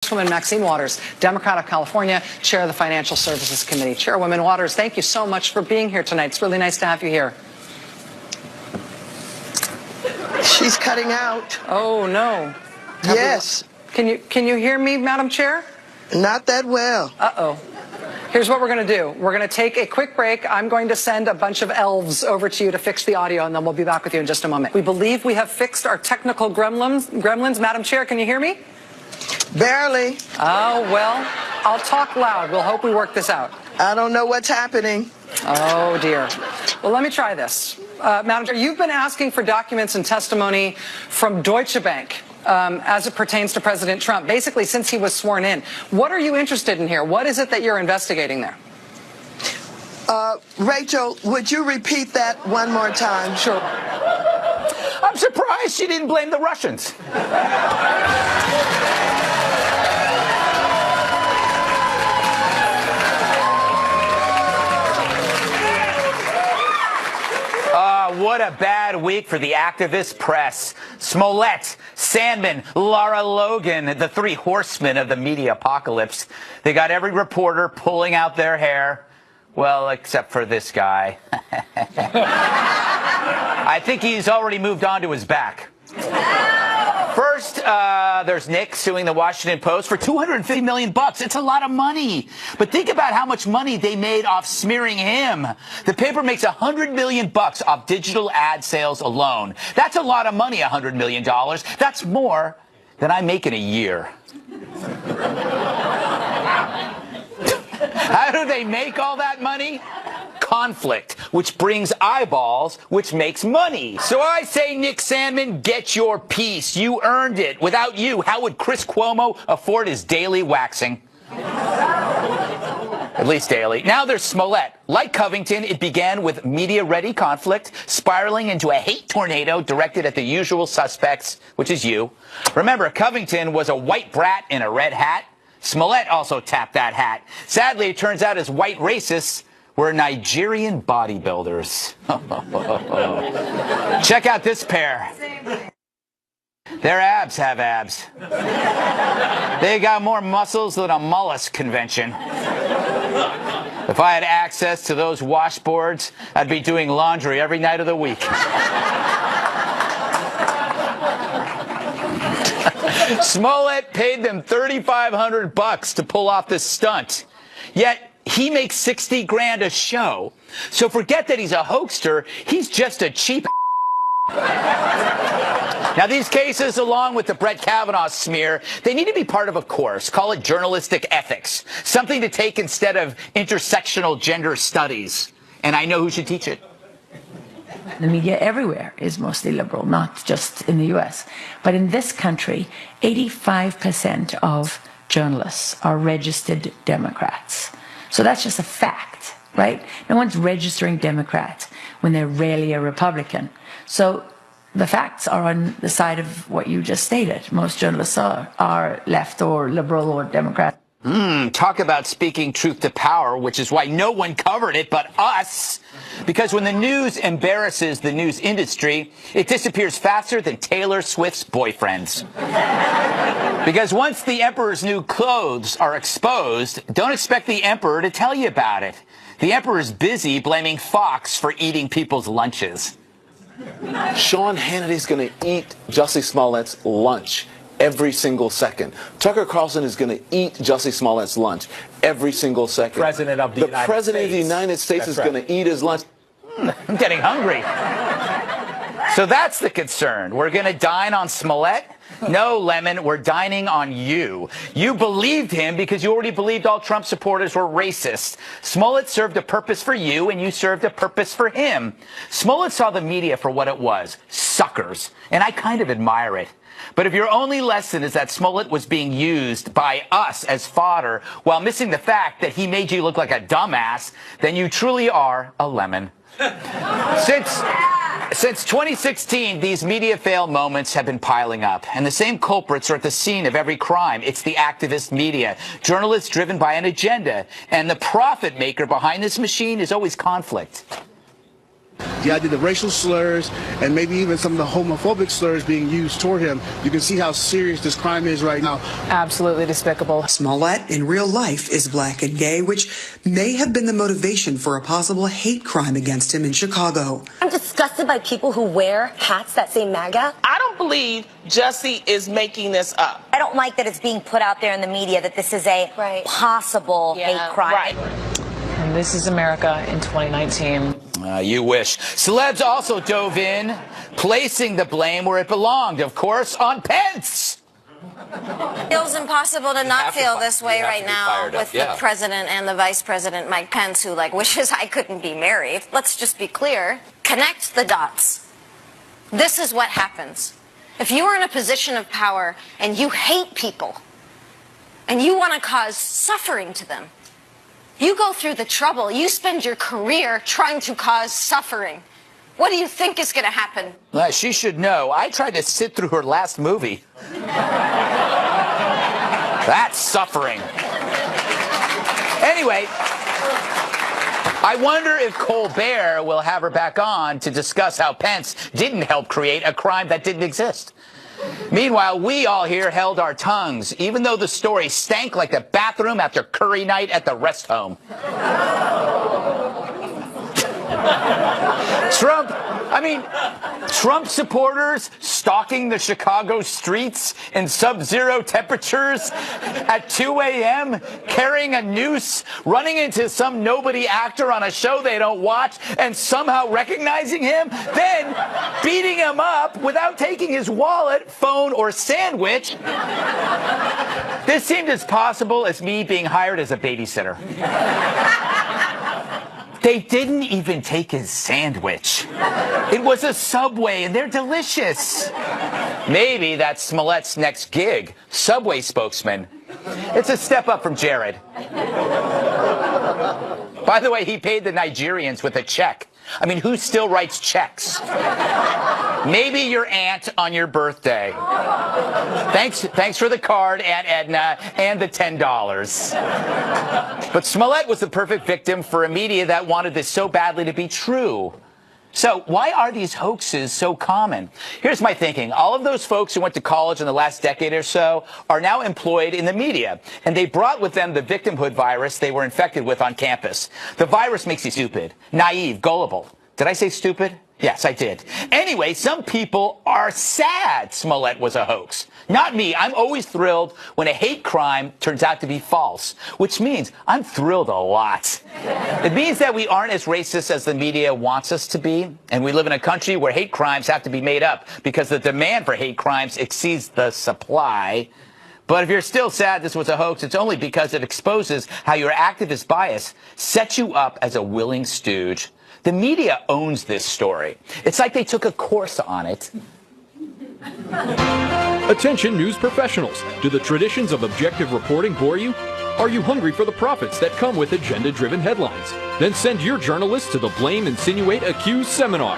Congresswoman Maxine Waters, Democrat of California, Chair of the Financial Services Committee. Chairwoman Waters, thank you so much for being here tonight. It's really nice to have you here. She's cutting out. Oh, no. Yes. Can you hear me, Madam Chair? Not that well. Uh-oh. Here's what we're going to do. We're going to take a quick break. I'm going to send a bunch of elves over to you to fix the audio, and then we'll be back with you in just a moment. We believe we have fixed our technical gremlins. Madam Chair, can you hear me? Barely. Oh, well, I'll talk loud. We'll hope we work this out. I don't know what's happening. Oh, dear. Well, let me try this. Madam Chair, you've been asking for documents and testimony from Deutsche Bank as it pertains to President Trump, basically since he was sworn in. What are you interested in here? What is it that you're investigating there? Rachel, would you repeat that one more time? Sure. I'm surprised she didn't blame the Russians. What a bad week for the activist press. Smollett, Sandman, Lara Logan, the three horsemen of the media apocalypse. They got every reporter pulling out their hair. Well, except for this guy. I think he's already moved on to his back. First, there's Nick suing the Washington Post for $250 million. It's a lot of money. But think about how much money they made off smearing him. The paper makes $100 million off digital ad sales alone. That's a lot of money, $100 million. That's more than I make in a year. How do they make all that money? Conflict, which brings eyeballs, which makes money. So I say, Nick Sandman, get your piece. You earned it. Without you, how would Chris Cuomo afford his daily waxing? At least daily. Now there's Smollett. Like Covington, it began with media-ready conflict, spiraling into a hate tornado directed at the usual suspects, which is you. Remember, Covington was a white brat in a red hat. Smollett also tapped that hat. Sadly, it turns out his white racists were Nigerian bodybuilders. Check out this pair. Their abs have abs. They got more muscles than a mollusk convention. If I had access to those washboards, I'd be doing laundry every night of the week. Smollett paid them $3,500 to pull off this stunt. Yet he makes 60 grand a show. So forget that he's a hoaxer. He's just a cheap. Now, these cases, along with the Brett Kavanaugh smear, they need to be part of a course. Call it journalistic ethics. Something to take instead of intersectional gender studies. And I know who should teach it. The media everywhere is mostly liberal, not just in the U.S. But in this country, 85% of journalists are registered Democrats. So that's just a fact, right? No one's registering Democrat when they're rarely a Republican. So the facts are on the side of what you just stated. Most journalists are left or liberal or Democrat. Talk about speaking truth to power, which is why no one covered it but us. Because when the news embarrasses the news industry, it disappears faster than Taylor Swift's boyfriends. Because once the emperor's new clothes are exposed, don't expect the emperor to tell you about it. The emperor's busy blaming Fox for eating people's lunches. Sean Hannity's going to eat Jussie Smollett's lunch every single second. Tucker Carlson is going to eat Jussie Smollett's lunch every single second. President of the United States. The President of the United States is going to eat his lunch. I'm getting hungry. So that's the concern. We're going to dine on Smollett? No, Lemon, we're dining on you. You believed him because you already believed all Trump supporters were racist. Smollett served a purpose for you, and you served a purpose for him. Smollett saw the media for what it was, suckers, and I kind of admire it. But if your only lesson is that Smollett was being used by us as fodder while missing the fact that he made you look like a dumbass, then you truly are a lemon. Since 2016, these media fail moments have been piling up, and the same culprits are at the scene of every crime. It's the activist media, journalists driven by an agenda, and the profit maker behind this machine is always conflict. the idea, the racial slurs, and maybe even some of the homophobic slurs being used toward him, you can see how serious this crime is right now. Absolutely despicable. Smollett in real life is black and gay, which may have been the motivation for a possible hate crime against him in Chicago. I'm disgusted by people who wear hats that say MAGA. I don't believe Jussie is making this up. I don't like that it's being put out there in the media that this is a possible hate crime. Right. And this is America in 2019. You wish. Celebs also dove in, placing the blame where it belonged, of course, on Pence. It feels impossible to not feel this way right now with the president and the vice president, Mike Pence, who wishes I couldn't be married. Let's just be clear. Connect the dots. This is what happens. If you are in a position of power and you hate people and you want to cause suffering to them, you go through the trouble. You spend your career trying to cause suffering. What do you think is going to happen? Well, she should know. I tried to sit through her last movie. That's suffering. Anyway, I wonder if Colbert will have her back on to discuss how Pence didn't help create a crime that didn't exist. Meanwhile, we all here held our tongues, even though the story stank like the bathroom after curry night at the rest home. Trump supporters stalking the Chicago streets in sub-zero temperatures at 2 a.m., carrying a noose, running into some nobody actor on a show they don't watch, and somehow recognizing him, then beating him up without taking his wallet, phone, or sandwich. This seemed as possible as me being hired as a babysitter. They didn't even take his sandwich. It was a Subway, and they're delicious. Maybe that's Smollett's next gig, Subway spokesman. It's a step up from Jared. By the way, he paid the Nigerians with a check. I mean, who still writes checks? Maybe your aunt on your birthday. Thanks for the card, Aunt Edna, and the $10. But Smollett was the perfect victim for a media that wanted this so badly to be true. So why are these hoaxes so common? Here's my thinking. All of those folks who went to college in the last decade or so are now employed in the media, and they brought with them the victimhood virus they were infected with on campus. The virus makes you stupid, naive, gullible. Did I say stupid? Yes, I did. Anyway, some people are sad Smollett was a hoax. Not me. I'm always thrilled when a hate crime turns out to be false, which means I'm thrilled a lot. It means that we aren't as racist as the media wants us to be, and we live in a country where hate crimes have to be made up because the demand for hate crimes exceeds the supply. But if you're still sad this was a hoax, it's only because it exposes how your activist bias sets you up as a willing stooge. The media owns this story. It's like they took a course on it. Attention news professionals. Do the traditions of objective reporting bore you? Are you hungry for the profits that come with agenda-driven headlines? Then send your journalists to the Blame, Insinuate, Accuse seminar.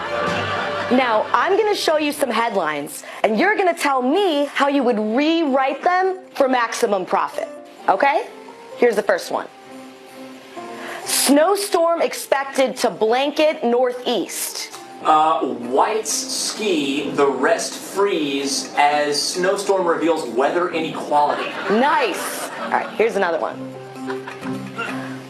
Now, I'm going to show you some headlines, and you're going to tell me how you would rewrite them for maximum profit. Okay? Here's the first one. Snowstorm expected to blanket Northeast. Whites ski, the rest freeze as snowstorm reveals weather inequality. Nice. All right, here's another one.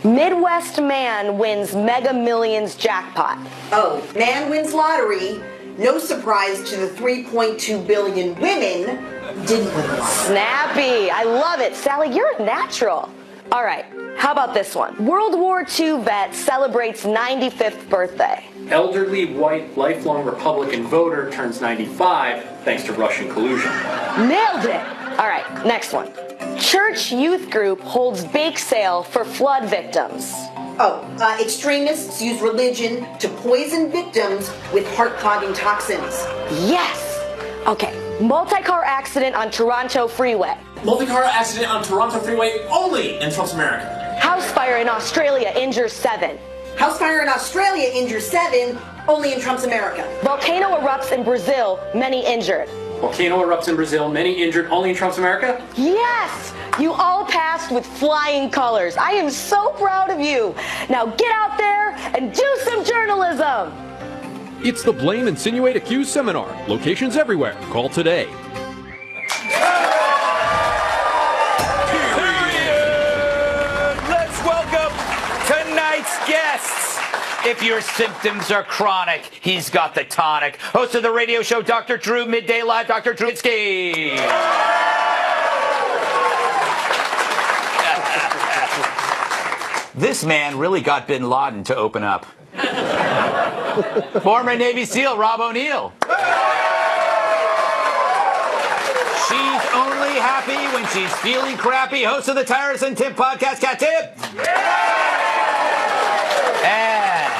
Midwest man wins Mega Millions jackpot. Oh, man wins lottery. No surprise to the 3.2 billion women didn't win the lottery. Snappy. I love it. Sally, you're a natural. All right, how about this one? World War II vet celebrates 95th birthday. Elderly white lifelong Republican voter turns 95 thanks to Russian collusion. Nailed it. All right, next one. Church youth group holds bake sale for flood victims. Oh, extremists use religion to poison victims with heart-clogging toxins. Yes. Okay, multi-car accident on Toronto freeway. Multi-car accident on Toronto freeway only in Trump's America. House fire in Australia injures 7. House fire in Australia injures 7, only in Trump's America. Volcano erupts in Brazil, many injured. Volcano erupts in Brazil, many injured, only in Trump's America? Yes! You all passed with flying colors. I am so proud of you. Now get out there and do some journalism. It's the Blame, Insinuate, Accuse seminar. Locations everywhere. Call today. Let's welcome tonight's guests. If your symptoms are chronic, he's got the tonic. Host of the radio show, Dr. Drew, Midday Live, Dr. Drew Itzke. This man really got Bin Laden to open up. Former Navy SEAL Rob O'Neill. She's only happy when she's feeling crappy. Host of the Tyrus and Tim podcast, Kat Tip. And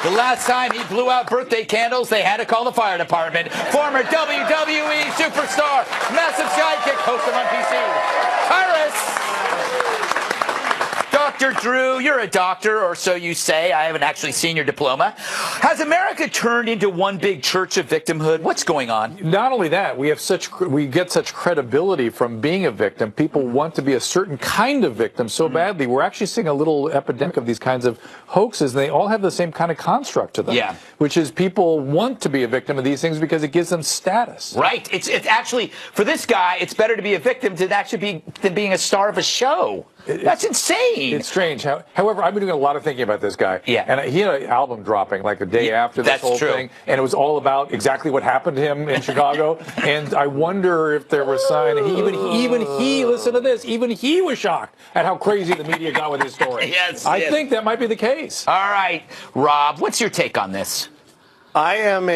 the last time he blew out birthday candles, they had to call the fire department. Former WWE superstar, massive sidekick, host of NPC, Tyrus. Dr. Drew, you're a doctor, or so you say. I haven't actually seen your diploma. Has America turned into one big church of victimhood? What's going on? Not only that, we get such credibility from being a victim. People want to be a certain kind of victim so badly. We're actually seeing a little epidemic of these kinds of hoaxes, and they all have the same kind of construct to them. Yeah. Which is people want to be a victim of these things because it gives them status. Right. It's actually, for this guy, it's better to be a victim than being a star of a show. That's insane. It's strange. However, I've been doing a lot of thinking about this guy. Yeah. And he had an album dropping like the day after this whole thing. And it was all about exactly what happened to him in Chicago. And I wonder if there was sign. Even he, listen to this, even he was shocked at how crazy the media got with his story. Yes. I think that might be the case. All right. Rob, what's your take on this? I am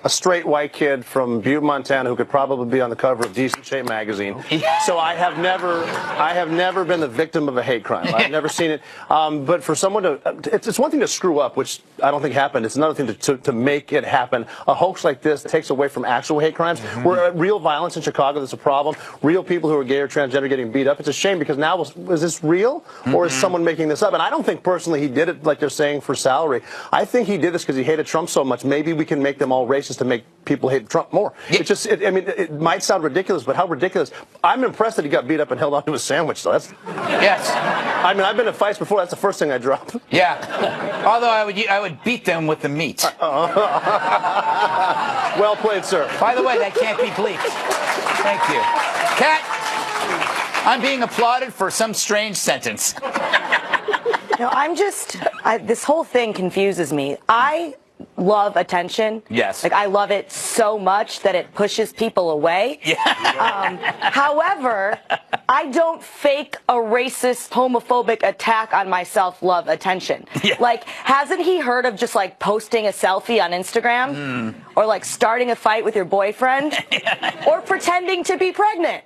a straight white kid from Butte, Montana, who could probably be on the cover of Decent Shape magazine. So I have never been the victim of a hate crime. I've never seen it. But for someone to, it's one thing to screw up, which I don't think happened. It's another thing to make it happen. A hoax like this takes away from actual hate crimes. We're real violence in Chicago. That's a problem. Real people who are gay or transgender getting beat up. It's a shame because now is this real or is someone making this up? And I don't think personally he did it like they're saying for salary. I think he did this because he hated Trump so much. Maybe we can make them all racist to make people hate Trump more. It just, I mean, it might sound ridiculous, but how ridiculous. I'm impressed that he got beat up and held onto his sandwich, though. Yes. I mean, I've been in fights before. That's the first thing I drop. Yeah. Although I would beat them with the meat. Well played, sir. By the way, that can't be bleeped. Thank you. Kat, I'm being applauded for some strange sentence. No, this whole thing confuses me. I love attention. Yes. Like, I love it so much that it pushes people away. Yeah. However, I don't fake a racist, homophobic attack on my self-love attention. Yeah. Like, hasn't he heard of just, like, posting a selfie on Instagram? Or, like, starting a fight with your boyfriend? Or pretending to be pregnant?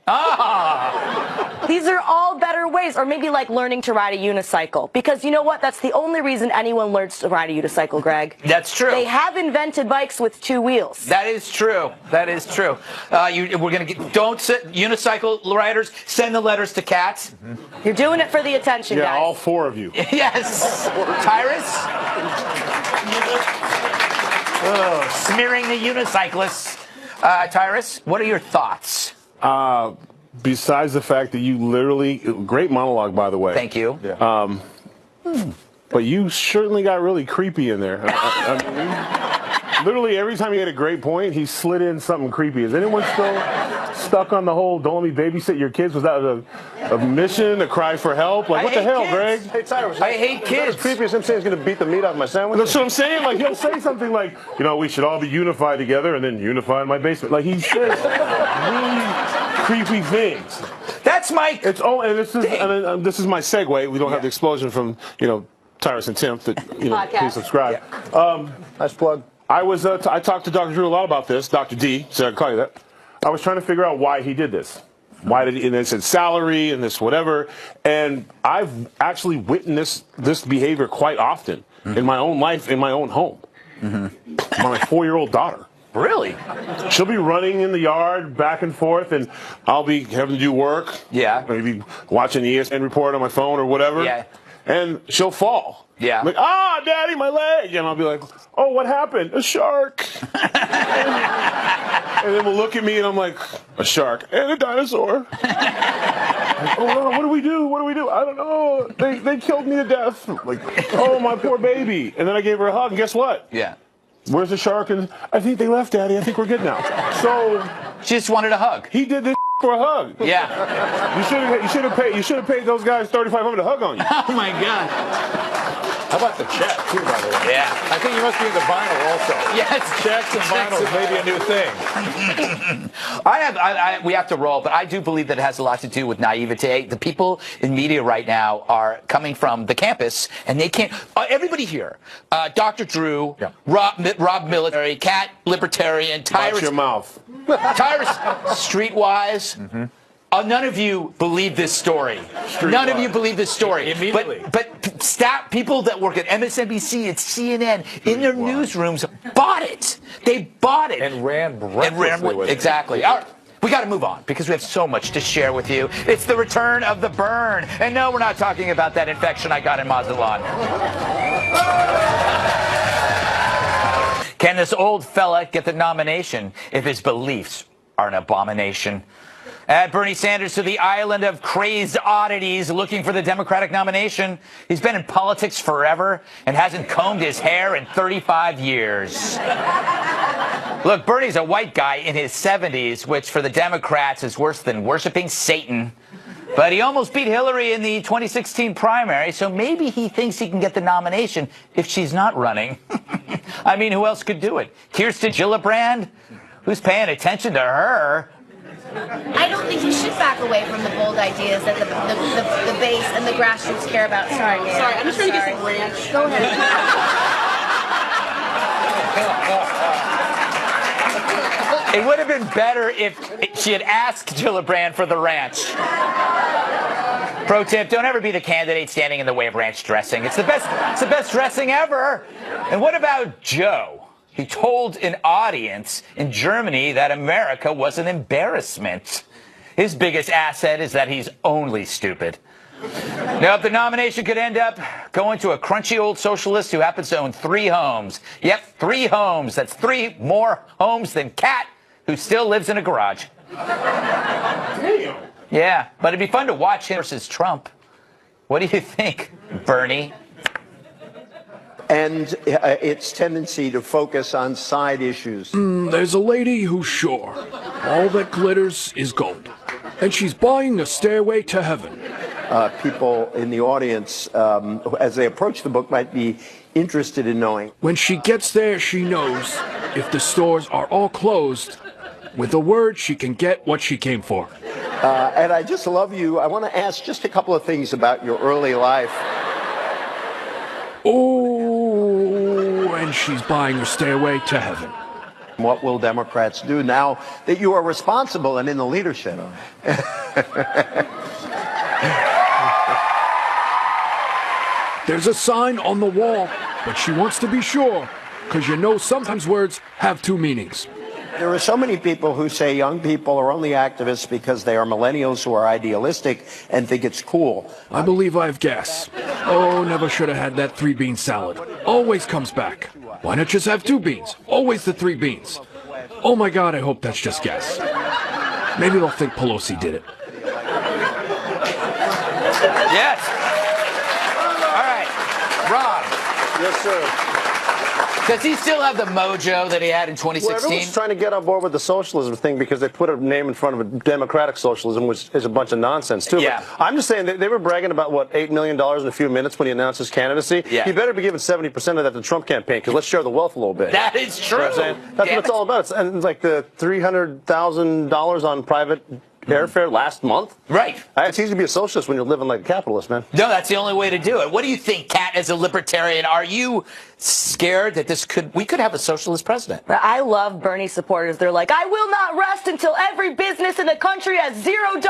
These are all better ways. Or maybe, like, learning to ride a unicycle. Because you know what? That's the only reason anyone learns to ride a unicycle, Greg. That's true. They have invented bikes with 2 wheels. That is true. That is true. We're going to don't sit unicycle riders. Send the letters to Kat. You're doing it for the attention, guys. Yeah, all 4 of you. Yes. Tyrus. Smearing the unicyclists. Tyrus, what are your thoughts? Besides the fact that you literally, great monologue, by the way. Thank you. Yeah. But you certainly got really creepy in there. I mean, literally every time he had a great point, he slid in something creepy. Is anyone still stuck on the whole "don't let me babysit your kids"? Was that a mission, a cry for help? Like, what the hell, Greg? Hey, Tyrus, I hate kids. As creepy as him saying he's going to beat the meat off my sandwich. That's what I'm saying. Like, he'll say something like, you know, we should all be unified together, and then unify in my basement. Like, he says really creepy things. That's my. It's all, and this is my segue. We don't have the explosion from, you know, Tyrus and Tim. That, you know, please subscribe. Yeah. Nice plug. I talked to Dr. Drew a lot about this. Dr. D, so I can call you that. I was trying to figure out why he did this. Why did he? And they said salary and this whatever. And I've actually witnessed this behavior quite often in my own life, in my own home. My 4-year-old daughter. Really? She'll be running in the yard back and forth, and I'll be having to do work. Yeah. Maybe watching the ESPN report on my phone or whatever. Yeah. And she'll fall. Yeah. I'm like, Daddy, my leg. And I'll be like, oh, what happened? A shark. And then we'll look at me, and I'm like, a shark and a dinosaur. Oh no, what do we do? What do we do? I don't know. They killed me to death. Like, oh, my poor baby. And then I gave her a hug, and guess what? Yeah. Where's the shark? And I think they left, Daddy. I think we're good now. So she just wanted a hug. He did this for a hug. Yeah. You should have paid those guys $3,500 to hug on you. Oh my God. How about the check, too, by the way? Yeah. I think you must be into vinyl also. Yes. Checks and vinyls may be a new thing. We have to roll, but I do believe that it has a lot to do with naivete. The people in media right now are coming from the campus, and they can't. Everybody here, Dr. Drew, Rob Military, Cat Libertarian, Tyrus. Watch your mouth. Tyrus Streetwise. None of you believe this story. None of you believe this story. Immediately. But people that work at MSNBC and CNN in their newsrooms bought it. They bought it. And ran recklessly with it. Exactly. All right. We got to move on because we have so much to share with you. It's the return of the burn. And no, we're not talking about that infection I got in Mazatlan. Can this old fella get the nomination if his beliefs are an abomination? Add Bernie Sanders to the island of crazed oddities looking for the Democratic nomination. He's been in politics forever and hasn't combed his hair in 35 years. Look, Bernie's a white guy in his 70s, which for the Democrats is worse than worshiping Satan. But he almost beat Hillary in the 2016 primary, so maybe he thinks he can get the nomination if she's not running. I mean, who else could do it? Kirsten Gillibrand? Who's paying attention to her? I don't think you should back away from the bold ideas that the base and the grassroots care about. Sorry, Dana. Sorry, I'm just trying to get some ranch. Go ahead. It would have been better if she had asked Gillibrand for the ranch. Pro tip, don't ever be the candidate standing in the way of ranch dressing. It's the best dressing ever. And what about Joe? He told an audience in Germany that America was an embarrassment. His biggest asset is that he's only stupid. Now, if the nomination could end up going to a crunchy old socialist who happens to own 3 homes. Yep, 3 homes. That's 3 more homes than Kat, who still lives in a garage. Damn. Yeah, but it'd be fun to watch him versus Trump. What do you think, Bernie? And its tendency to focus on side issues. There's a lady who's sure all that glitters is gold, and she's buying a stairway to heaven. People in the audience, as they approach the book, might be interested in knowing. When she gets there, she knows if the stores are all closed, with a word, she can get what she came for. And I just love you. I want to ask just a couple of things about your early life. Oh, and she's buying her stairway to heaven. What will Democrats do now that you are responsible and in the leadership? There's a sign on the wall, but she wants to be sure, because you know sometimes words have 2 meanings. There are so many people who say young people are only activists because they are millennials who are idealistic and think it's cool. I believe I have gas. Oh, never should have had that 3-bean salad. Always comes back. Why not just have 2 beans? Always the 3 beans. Oh my God, I hope that's just gas. Maybe they'll think Pelosi did it. Yes. All right. Rob. Yes, sir. Does he still have the mojo that he had in 2016? Well, everyone's trying to get on board with the socialism thing because they put a name in front of a democratic socialism, which is a bunch of nonsense, too. Yeah. But I'm just saying they were bragging about, what, $8 million in a few minutes when he announced his candidacy. Yeah. He better be giving 70% of that to the Trump campaign because let's share the wealth a little bit. That is true. You know what I'm saying? That's what it's all about. And it's like the $300,000 on private airfare last month. Right. It's easy to be a socialist when you're living like a capitalist, man. No, that's the only way to do it. What do you think, Kat, as a libertarian? Are you scared that we could have a socialist president? I love Bernie supporters. They're like, I will not rest until every business in the country has $0.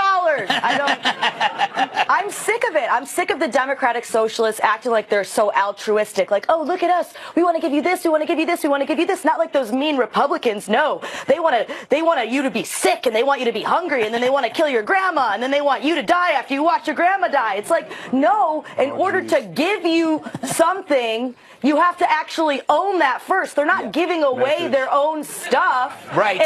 I'm sick of it. I'm sick of the Democratic socialists acting like they're so altruistic. Like, oh, look at us. We want to give you this. We want to give you this. We want to give you this. Not like those mean Republicans. No, they want you to be sick, and they want you to be hungry, and then they want to kill your grandma, and then they want you to die after you watch your grandma die. It's like, no, in order to give you something, you have to actually own that first. They're not giving away their own stuff. Right.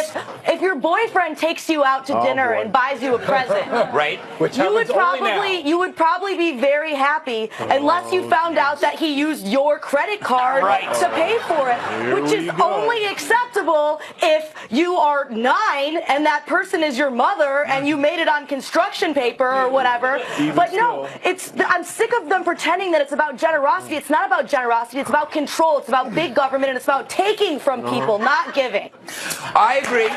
If your boyfriend takes you out to dinner and buys you a present, right, you would probably be very happy unless you found out that he used your credit card to pay for it, which is only acceptable if you are 9 and that person is your mother and you made it on construction paper or whatever. But no, I'm sick of them pretending that it's about generosity. It's not about generosity. It's about control. It's about big government, and it's about taking from people, not giving. I agree.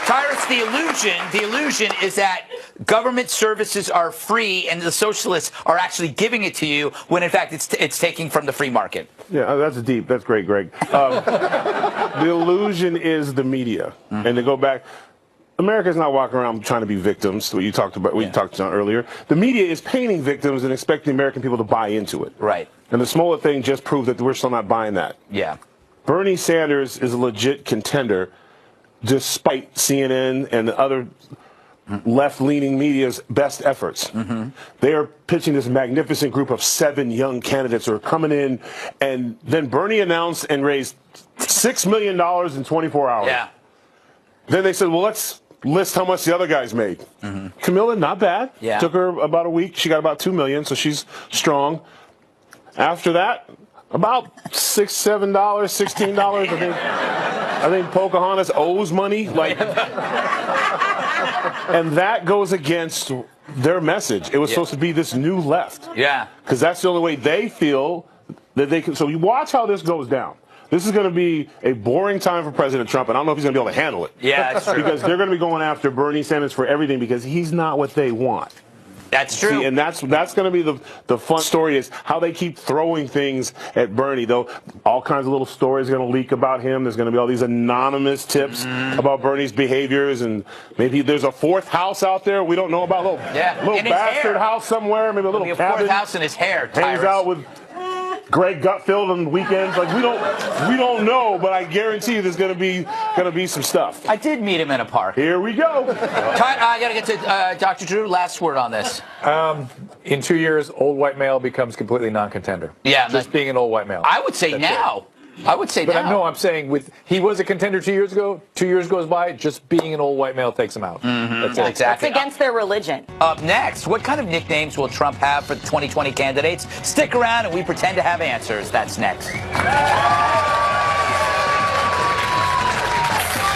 Tyrus, the illusion is that government services are free and the socialists are actually giving it to you when in fact it's taking from the free market. Yeah, that's deep. That's great, Greg. The illusion is the media. And to go back, America's not walking around trying to be victims, what you talked about, what you talked about earlier. The media is painting victims and expecting American people to buy into it. Right. And the Smollett thing just proved that we're still not buying that. Yeah. Bernie Sanders is a legit contender despite CNN and the other left-leaning media's best efforts. They are pitching this magnificent group of 7 young candidates who are coming in, and then Bernie announced and raised $6 million in 24 hours. Yeah. Then they said, well, let's list how much the other guys made. Camilla, not bad. Yeah. Took her about a week. She got about $2 million, so she's strong. After that, about $6, $7, $16. I think Pocahontas owes money. And that goes against their message. It was supposed to be this new left. Yeah. Because that's the only way they feel that they can. So you watch how this goes down. This is going to be a boring time for President Trump, and I don't know if he's going to be able to handle it. Yeah, that's true. Because they're going to be going after Bernie Sanders for everything because he's not what they want. That's true. See, and that's going to be the fun story is how they keep throwing things at Bernie. Though all kinds of little stories are going to leak about him. There's going to be all these anonymous tips about Bernie's behaviors, and maybe there's a 4th house out there we don't know about. Little bastard house somewhere, maybe a little cabin. 4th house in his hair. Hangs out with Greg Gutfeld on the weekends. Like we don't know, but I guarantee you there's gonna be some stuff. I did meet him in a park. Here we go. I gotta get to Dr. Drew. Last word on this. In 2 years, old white male becomes completely non-contender. Yeah, just being an old white male. I would say now. I would say but now. No, I'm saying he was a contender 2 years ago. 2 years goes by, just being an old white male takes him out. That's it. Exactly. It's against their religion. Up next, what kind of nicknames will Trump have for the 2020 candidates? Stick around and we pretend to have answers. That's next.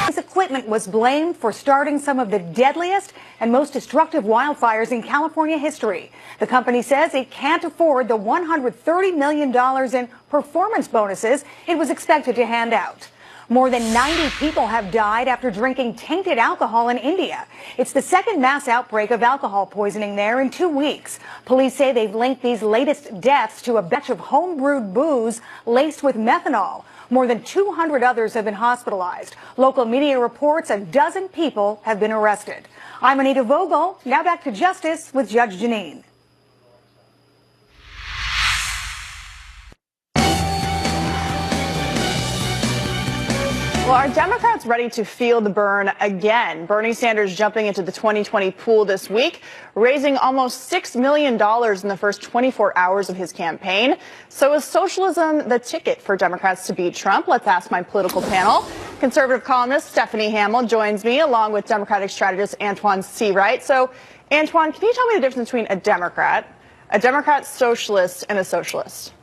This equipment was blamed for starting some of the deadliest and most destructive wildfires in California history. The company says it can't afford the $130 million in performance bonuses it was expected to hand out. More than 90 people have died after drinking tainted alcohol in India. It's the second mass outbreak of alcohol poisoning there in 2 weeks. Police say they've linked these latest deaths to a batch of home-brewed booze laced with methanol. More than 200 others have been hospitalized. Local media reports a dozen people have been arrested. I'm Anita Vogel. Now back to Justice with Judge Janine. Well, are Democrats ready to feel the burn again? Bernie Sanders jumping into the 2020 pool this week, raising almost $6 million in the first 24 hours of his campaign. So is socialism the ticket for Democrats to beat Trump? Let's ask my political panel. Conservative columnist Stephanie Hamill joins me, along with Democratic strategist Antoine Seawright. So, Antoine, can you tell me the difference between a Democrat socialist, and a socialist?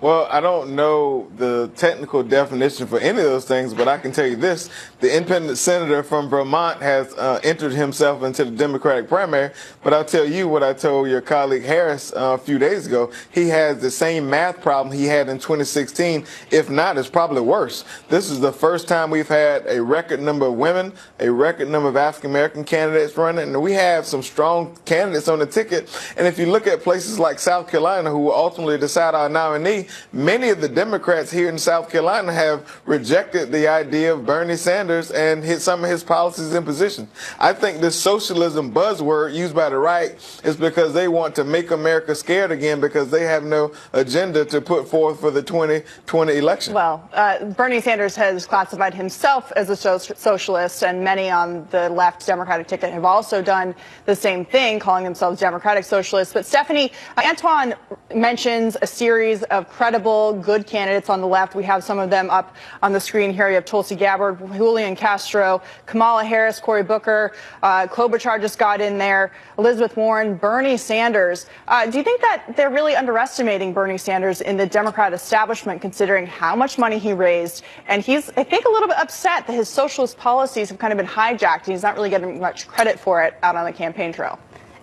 Well, I don't know the technical definition for any of those things, but I can tell you this. The independent senator from Vermont has entered himself into the Democratic primary, but I'll tell you what I told your colleague Harris a few days ago. He has the same math problem he had in 2016. If not, it's probably worse. This is the first time we've had a record number of women, a record number of African-American candidates running, and we have some strong candidates on the ticket. And if you look at places like South Carolina, who will ultimately decide our nominee, many of the Democrats here in South Carolina have rejected the idea of Bernie Sanders and some of his policies and positions. I think this socialism buzzword used by the right is because they want to make America scared again because they have no agenda to put forth for the 2020 election. Well, Bernie Sanders has classified himself as a socialist, and many on the left Democratic ticket have also done the same thing, calling themselves Democratic Socialists. But Stephanie, Antoine mentions a series of credible, good candidates on the left. We have some of them up on the screen here. You have Tulsi Gabbard, Julian Castro, Kamala Harris, Cory Booker, Klobuchar just got in there, Elizabeth Warren, Bernie Sanders. Do you think that they're really underestimating Bernie Sanders in the Democrat establishment, considering how much money he raised? And he's, I think, a little bit upset that his socialist policies have kind of been hijacked, and he's not really getting much credit for it out on the campaign trail.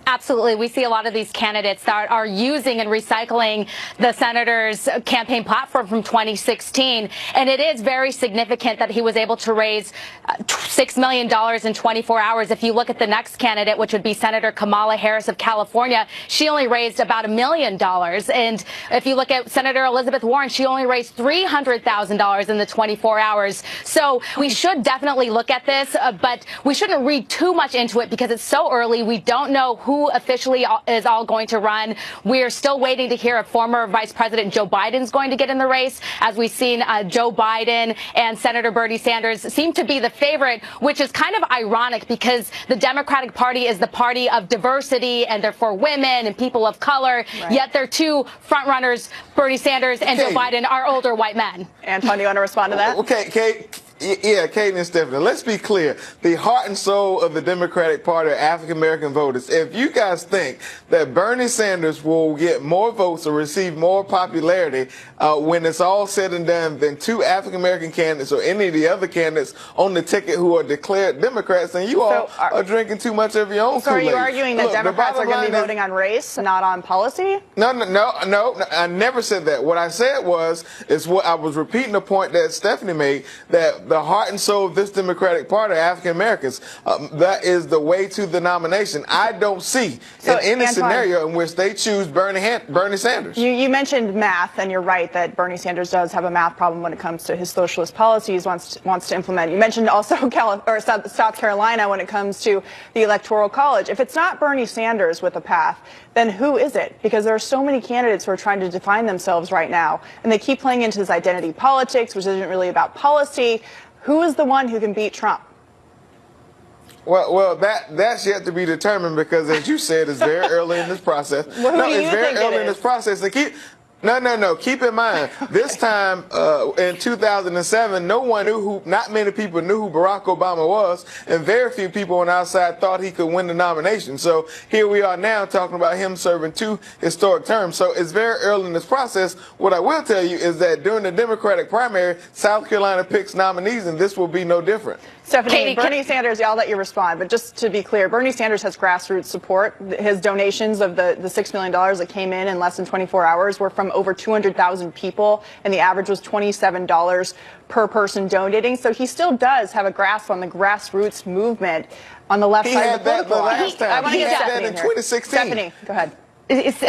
Absolutely. We see a lot of these candidates that are using and recycling the senator's campaign platform from 2016. And it is very significant that he was able to raise $6 million in 24 hours. If you look at the next candidate, which would be Senator Kamala Harris of California, she only raised about $1 million. And if you look at Senator Elizabeth Warren, she only raised $300,000 in the 24 hours. So we should definitely look at this, but we shouldn't read too much into it because it's so early. We don't know who officially is all going to run. We're still waiting to hear if former Vice President Joe Biden's going to get in the race. As we've seen, Joe Biden and Senator Bernie Sanders seem to be the favorite, which is kind of ironic because the Democratic Party is the party of diversity and they're for women and people of color. Right. Yet their two frontrunners, Bernie Sanders and Joe Biden, are older white men. Antoine, do you want to respond to that? Okay, Kate. Yeah, Kate and Stephanie, let's be clear. The heart and soul of the Democratic Party are African-American voters. If you guys think that Bernie Sanders will get more votes or receive more popularity when it's all said and done than two African-American candidates or any of the other candidates on the ticket who are declared Democrats, then you all are drinking too much of your own Kool-Aid. So are you arguing that Democrats are going to be voting on race, not on policy? No, I never said that. What I said is what I was repeating the point that Stephanie made, that the heart and soul of this Democratic Party are African Americans. That is the way to the nomination. I don't see in any scenario in which they choose Bernie Sanders. You mentioned math, and you're right that Bernie Sanders does have a math problem when it comes to his socialist policies wants to implement. You mentioned also South Carolina when it comes to the Electoral College. If it's not Bernie Sanders with a path, then who is it? Because there are so many candidates who are trying to define themselves right now, and they keep playing into this identity politics, which isn't really about policy. Who is the one who can beat Trump? Well, that's yet to be determined because, as you said, it's very early in this process. Well, who do you it's very think early it in is? this process. No. Keep in mind, this time in 2007, not many people knew who Barack Obama was, and very few people on our side thought he could win the nomination. So here we are now talking about him serving 2 historic terms. So it's very early in this process. What I will tell you is that during the Democratic primary, South Carolina picks nominees, and this will be no different. Stephanie, Bernie Sanders, I'll let you respond, but just to be clear, Bernie Sanders has grassroots support. His donations of the $6 million that came in less than 24 hours were from over 200,000 people, and the average was $27 per person donating. So he still does have a grasp on the grassroots movement on the left side of the political line. I want to get Stephanie in 2016. Stephanie, go ahead.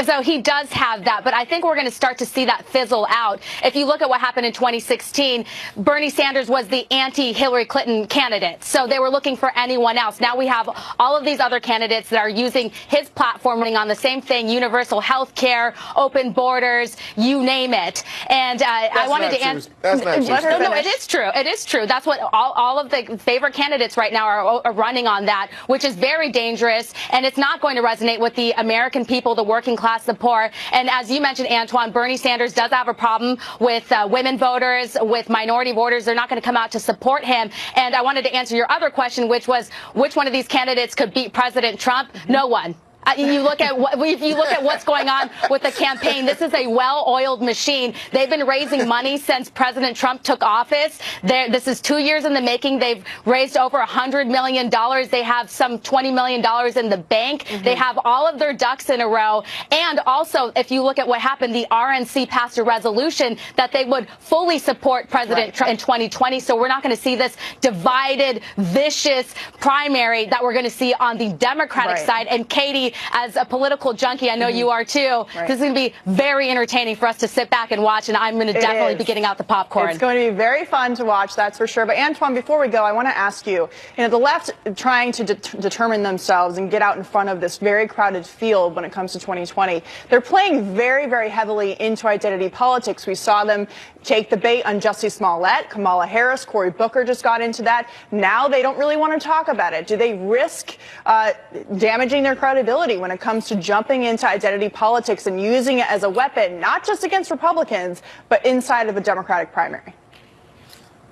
So he does have that, but I think we're going to start to see that fizzle out. If you look at what happened in 2016, Bernie Sanders was the anti-Hillary Clinton candidate. So they were looking for anyone else. Now we have all of these other candidates that are using his platform, running on the same thing: universal health care, open borders, you name it. And I wanted to answer. That's not true. No, it is true. It is true. That's what all of the favorite candidates right now are running on, that, which is very dangerous, and it's not going to resonate with the American people, the working class, the poor. And as you mentioned, Antoine, Bernie Sanders does have a problem with women voters, with minority voters. They're not going to come out to support him. And I wanted to answer your other question, which was which one of these candidates could beat President Trump? No one. You look at what's going on with the campaign. This is a well-oiled machine. They've been raising money since President Trump took office. This is 2 years in the making. They've raised over $100 million. They have some $20 million in the bank. They have all of their ducks in a row. And also, if you look at what happened, the RNC passed a resolution that they would fully support President Trump in 2020. So we're not going to see this divided, vicious primary that we're going to see on the Democratic side. And Katie, be, as a political junkie, I know you are too, this is going to be very entertaining for us to sit back and watch, and I'm going to definitely be getting out the popcorn. It's going to be very fun to watch, that's for sure. But Antoine, before we go, I want to ask you, the left trying to determine themselves and get out in front of this very crowded field when it comes to 2020, they're playing very, very heavily into identity politics. We saw them take the bait on Jussie Smollett, Kamala Harris, Cory Booker just got into that. Now they don't really want to talk about it. Do they risk damaging their credibility when it comes to jumping into identity politics and using it as a weapon, not just against Republicans, but inside of a Democratic primary?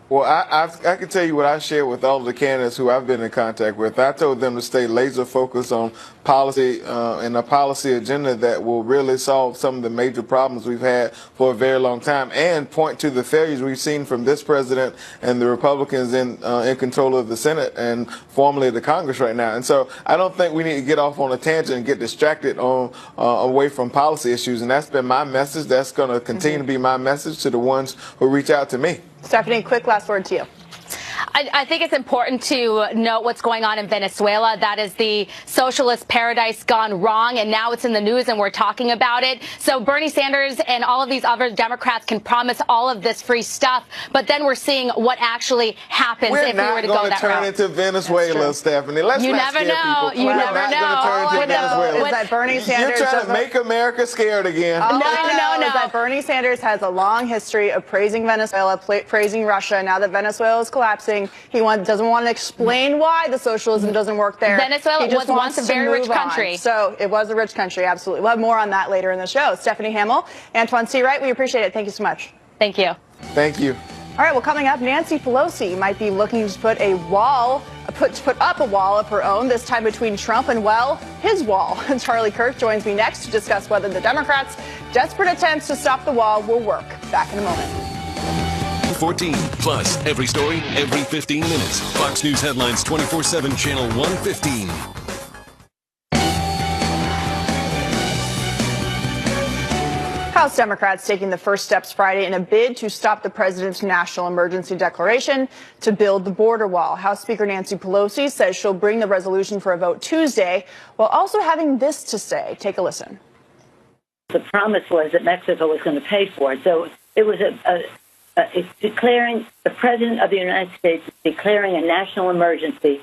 Well, I can tell you what I shared with all of the candidates who I've been in contact with. I told them to stay laser focused on policy and a policy agenda that will really solve some of the major problems we've had for a very long time, and point to the failures we've seen from this president and the Republicans in control of the Senate and formerly the Congress right now. And so I don't think we need to get off on a tangent and get distracted away from policy issues. And that's been my message. That's going to continue to be my message to the ones who reach out to me. Stephanie, quick last word to you. I think it's important to note what's going on in Venezuela. That is the socialist paradise gone wrong, and now it's in the news and we're talking about it. So Bernie Sanders and all of these other Democrats can promise all of this free stuff, but then we're seeing what actually happens if we were to go that route. We're not going to turn into Venezuela, Stephanie. Let's not scare people. You never know. Is that Bernie Sanders? You're trying to make America scared again. No. Is that Bernie Sanders has a long history of praising Venezuela, praising Russia. Now that Venezuela is collapsing, he doesn't want to explain why the socialism doesn't work there. Venezuela was once a very rich country. So it was a rich country, absolutely. We'll have more on that later in the show. Stephanie Hamill, Antoine Seawright, we appreciate it. Thank you so much. Thank you. Thank you. All right, well, coming up, Nancy Pelosi might be looking to put up a wall of her own, this time between Trump and, well, his wall. Charlie Kirk joins me next to discuss whether the Democrats' desperate attempts to stop the wall will work. Back in a moment. 14 plus every story every 15 minutes. Fox News headlines 24/7 channel 115. House Democrats taking the first steps Friday in a bid to stop the president's national emergency declaration to build the border wall. House Speaker Nancy Pelosi says she'll bring the resolution for a vote Tuesday, while also having this to say. Take a listen. The promise was that Mexico was going to pay for it. So it was it's declaring, the President of the United States is declaring a national emergency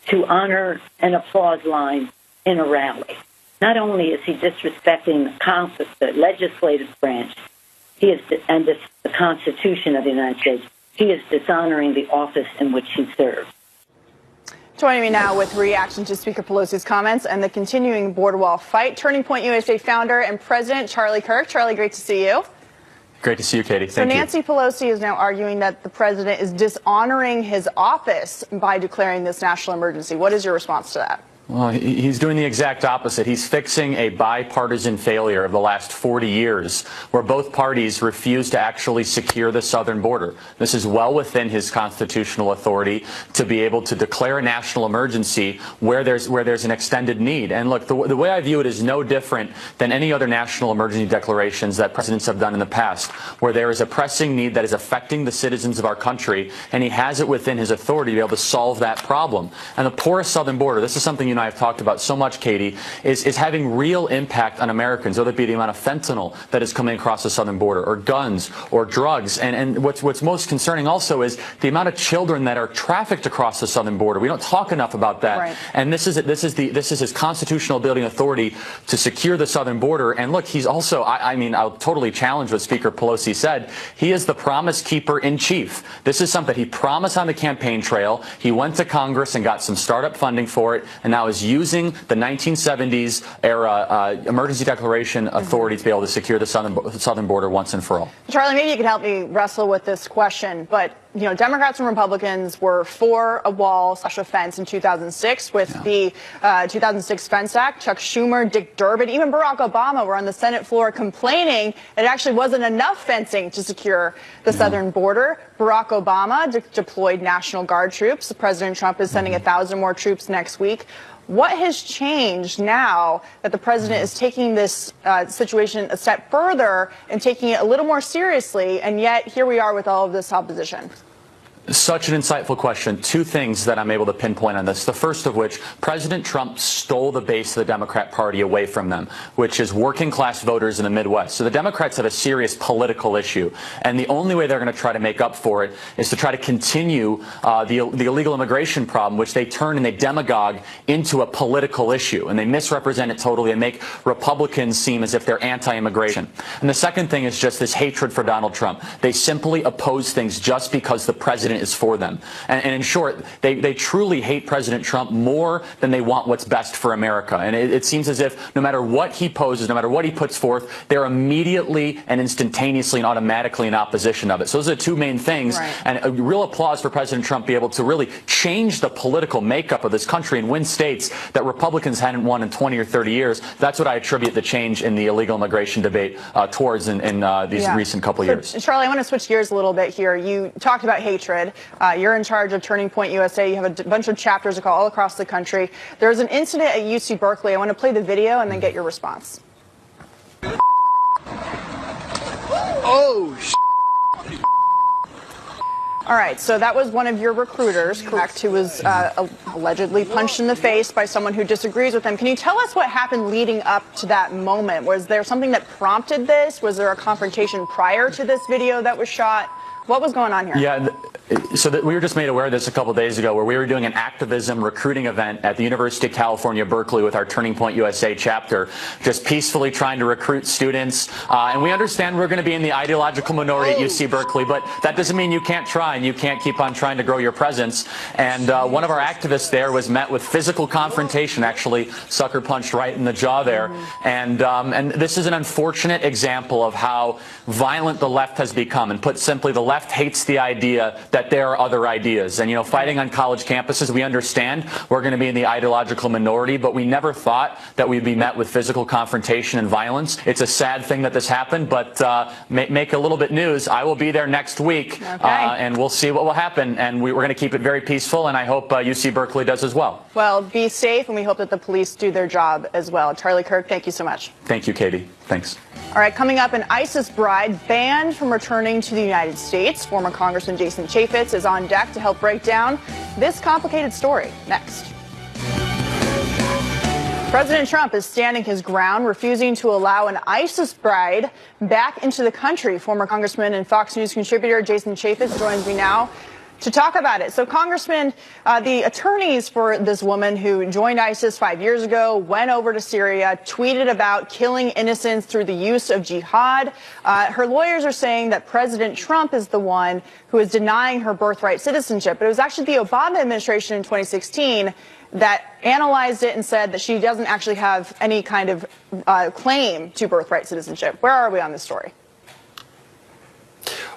to honor an applause line in a rally. Not only is he disrespecting the Congress, the legislative branch, and the Constitution of the United States, he is dishonoring the office in which he serves. Joining me now with reaction to Speaker Pelosi's comments and the continuing border wall fight, Turning Point USA founder and president Charlie Kirk. Charlie, great to see you. Great to see you, Katie. Thank you. So Nancy Pelosi is now arguing that the president is dishonoring his office by declaring this national emergency. What is your response to that? Well, he's doing the exact opposite. He's fixing a bipartisan failure of the last 40 years where both parties refused to actually secure the southern border. This is well within his constitutional authority to be able to declare a national emergency where there's an extended need. And look, the way I view it is no different than any other national emergency declarations that presidents have done in the past, where there is a pressing need that is affecting the citizens of our country, and he has it within his authority to be able to solve that problem. And the porous southern border, this is something you and I have talked about so much, Katie, is having real impact on Americans, whether it be the amount of fentanyl that is coming across the southern border, or guns, or drugs. And what's most concerning also is the amount of children that are trafficked across the southern border. We don't talk enough about that. Right. And this is his constitutional ability and authority to secure the southern border. And look, he's also, I mean, I'll totally challenge what Speaker Pelosi said. He is the promise keeper in chief. This is something he promised on the campaign trail. He went to Congress and got some startup funding for it, and now is using the 1970s era emergency declaration authority to be able to secure the southern border once and for all. Charlie, maybe you can help me wrestle with this question, but you know, Democrats and Republicans were for a wall/a fence in 2006 with the 2006 Fence Act. Chuck Schumer, Dick Durbin, even Barack Obama were on the Senate floor complaining that it actually wasn't enough fencing to secure the southern border. Barack Obama deployed National Guard troops. President Trump is sending 1,000 more troops next week. What has changed now that the president is taking this situation a step further and taking it a little more seriously, and yet here we are with all of this opposition? Such an insightful question. Two things that I'm able to pinpoint on this. The first of which, President Trump stole the base of the Democrat Party away from them, which is working class voters in the Midwest. So the Democrats have a serious political issue. And the only way they're going to try to make up for it is to try to continue the illegal immigration problem, which they turn and they demagogue into a political issue. And they misrepresent it totally and make Republicans seem as if they're anti-immigration. And the second thing is just this hatred for Donald Trump. They simply oppose things just because the president is for them. And in short, they truly hate President Trump more than they want what's best for America. And it seems as if no matter what he poses, no matter what he puts forth, they're immediately and instantaneously and automatically in opposition of it. So those are the two main things. Right. And a real applause for President Trump be able to really change the political makeup of this country and win states that Republicans hadn't won in 20 or 30 years. That's what I attribute the change in the illegal immigration debate towards in these recent couple of years. Charlie, I want to switch gears a little bit here. You talked about hatred. You're in charge of Turning Point USA. You have a bunch of chapters all across the country. There was an incident at UC Berkeley. I want to play the video and then get your response. Oh, All right, so that was one of your recruiters, correct, who was allegedly punched in the face by someone who disagrees with him. Can you tell us what happened leading up to that moment? Was there something that prompted this? Was there a confrontation prior to this video that was shot? What was going on here? Yeah, so we were just made aware of this a couple of days ago, where we were doing an activism recruiting event at the University of California, Berkeley, with our Turning Point USA chapter, just peacefully trying to recruit students. And we understand we're going to be in the ideological minority at UC Berkeley, but that doesn't mean you can't try and you can't keep on trying to grow your presence. And one of our activists there was met with physical confrontation, actually sucker punched right in the jaw there. And this is an unfortunate example of how violent the left has become. And put simply, the left hates the idea that there are other ideas. And, you know, fighting on college campuses, we understand we're going to be in the ideological minority, but we never thought that we'd be met with physical confrontation and violence. It's a sad thing that this happened, but make a little bit news. I will be there next week, and we'll see what will happen. And we're going to keep it very peaceful, and I hope UC Berkeley does as well. Well, be safe, and we hope that the police do their job as well. Charlie Kirk, thank you so much. Thank you, Katie. Thanks. All right, coming up, an ISIS bride banned from returning to the United States. Former Congressman Jason Chaffetz is on deck to help break down this complicated story. Next. President Trump is standing his ground, refusing to allow an ISIS bride back into the country. Former Congressman and Fox News contributor Jason Chaffetz joins me now to talk about it. So, Congressman, the attorneys for this woman who joined ISIS 5 years ago, went over to Syria, tweeted about killing innocents through the use of jihad. Her lawyers are saying that President Trump is the one who is denying her birthright citizenship. But it was actually the Obama administration in 2016 that analyzed it and said that she doesn't actually have any kind of claim to birthright citizenship. Where are we on this story?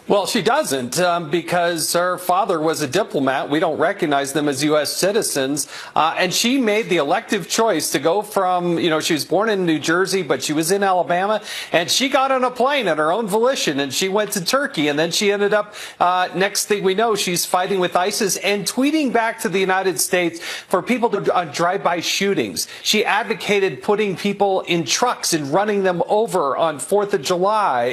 Well, she doesn't because her father was a diplomat. We don't recognize them as U.S. citizens. And she made the elective choice to go from, you know, she was born in New Jersey, but she was in Alabama. And she got on a plane at her own volition and she went to Turkey. And then she ended up, next thing we know, she's fighting with ISIS and tweeting back to the United States for people to drive-by shootings. She advocated putting people in trucks and running them over on 4th of July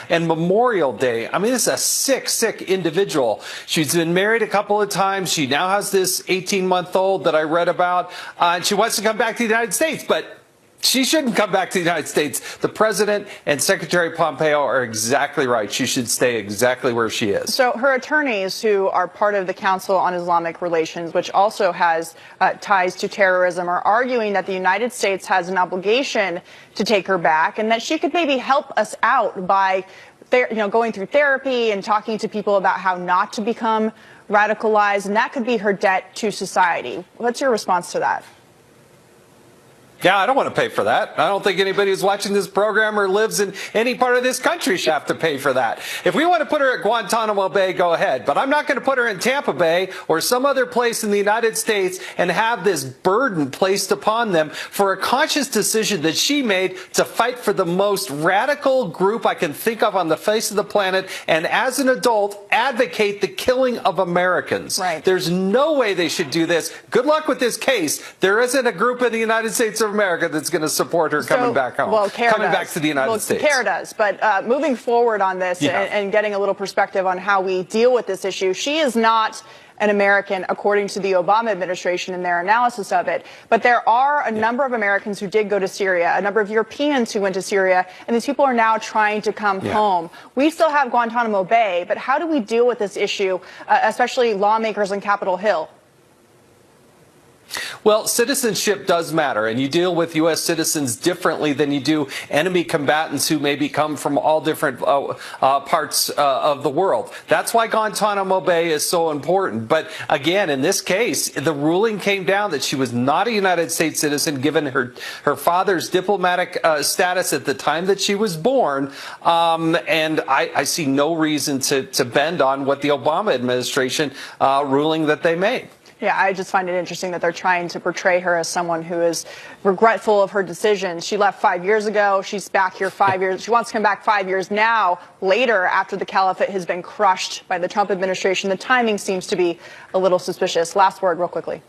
and Memorial Day. I mean, this is a sick individual. She's been married a couple of times. She now has this 18-month-old that I read about. And she wants to come back to the United States, but she shouldn't come back to the United States. The president and Secretary Pompeo are exactly right. She should stay exactly where she is. So her attorneys, who are part of the Council on Islamic Relations, which also has ties to terrorism, are arguing that the United States has an obligation to take her back and that she could maybe help us out by going through therapy and talking to people about how not to become radicalized, and that could be her debt to society. What's your response to that? Yeah, I don't want to pay for that. I don't think anybody who's watching this program or lives in any part of this country should have to pay for that. If we want to put her at Guantanamo Bay, go ahead. But I'm not going to put her in Tampa Bay or some other place in the United States and have this burden placed upon them for a conscious decision that she made to fight for the most radical group I can think of on the face of the planet, and as an adult, advocate the killing of Americans. Right. There's no way they should do this. Good luck with this case. There isn't a group in the United States of America that's going to support her coming back home, coming back to the United States. CARE does. But moving forward on this and getting a little perspective on how we deal with this issue, she is not an American, according to the Obama administration and their analysis of it. But there are a number of Americans who did go to Syria, a number of Europeans who went to Syria, and these people are now trying to come home. We still have Guantanamo Bay, but how do we deal with this issue, especially lawmakers on Capitol Hill? Well, citizenship does matter, and you deal with U.S. citizens differently than you do enemy combatants who maybe come from all different parts of the world. That's why Guantanamo Bay is so important. But again, in this case, the ruling came down that she was not a United States citizen given her father's diplomatic status at the time that she was born. And I see no reason to bend on what the Obama administration ruling that they made. Yeah, I just find it interesting that they're trying to portray her as someone who is regretful of her decisions. She left 5 years ago. She's back here 5 years. She wants to come back 5 years now, later, after the caliphate has been crushed by the Trump administration. The timing seems to be a little suspicious. Last word, real quickly.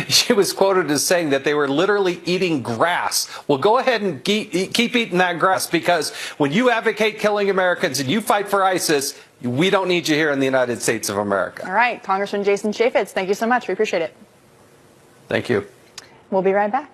She was quoted as saying that they were literally eating grass. Well, go ahead and keep eating that grass, because when you advocate killing Americans and you fight for ISIS, we don't need you here in the United States of America. All right, Congressman Jason Chaffetz, thank you so much. We appreciate it. Thank you. We'll be right back.